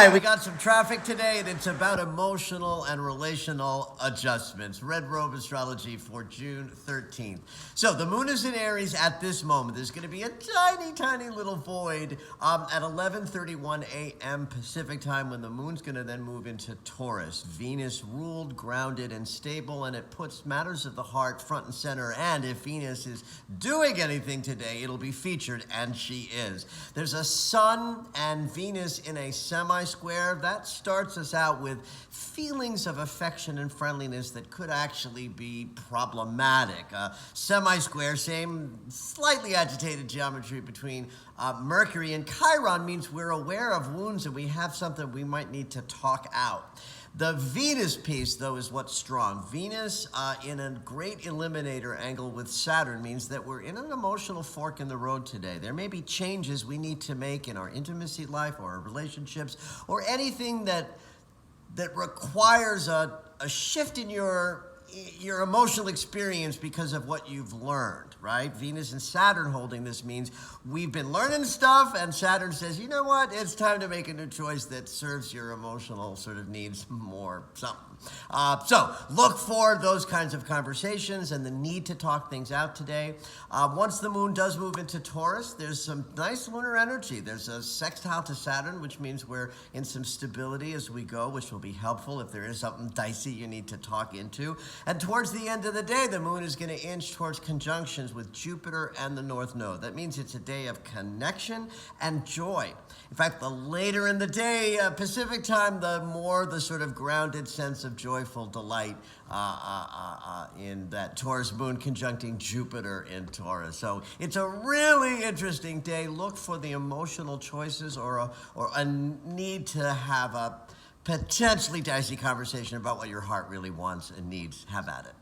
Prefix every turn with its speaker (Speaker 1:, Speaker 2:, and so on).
Speaker 1: right, we got some traffic today, and it's about emotional and relational adjustments. Red Robe Astrology for June 13th. So the moon is in Aries at this moment. There's going to be a tiny, tiny little void at 11:31 a.m. Pacific time when the moon's going to then move into Taurus. Venus ruled, grounded, and stable, and it puts matters of the heart front and center. And if Venus is doing anything today, it'll be featured, and she is. There's a Sun and Venus in a semi-square. That starts us out with feelings of affection and friendliness that could actually be problematic. Semi-square, same slightly agitated geometry between Mercury and Chiron means we're aware of wounds and we have something we might need to talk out. The Venus piece, though, is what's strong. Venus in a great eliminator angle with Saturn means that we're in an emotional fork in the road today. There may be changes we need to make in our intimacy life or our relationships or anything that requires a shift in your emotional experience because of what you've learned, right? Venus and Saturn holding this means we've been learning stuff, and Saturn says, you know what, it's time to make a new choice that serves your emotional sort of needs more something. So look for those kinds of conversations and the need to talk things out today. Once the moon does move into Taurus, there's some nice lunar energy. There's a sextile to Saturn, which means we're in some stability as we go, which will be helpful if there is something dicey you need to talk into. And towards the end of the day, the moon is going to inch towards conjunctions with Jupiter and the North Node. That means it's a day of connection and joy. In fact, the later in the day, Pacific time, the more the sort of grounded sense of joyful delight in that Taurus moon conjuncting Jupiter in Taurus. So it's a really interesting day. Look for the emotional choices or a need to have a potentially dicey conversation about what your heart really wants and needs. Have at it.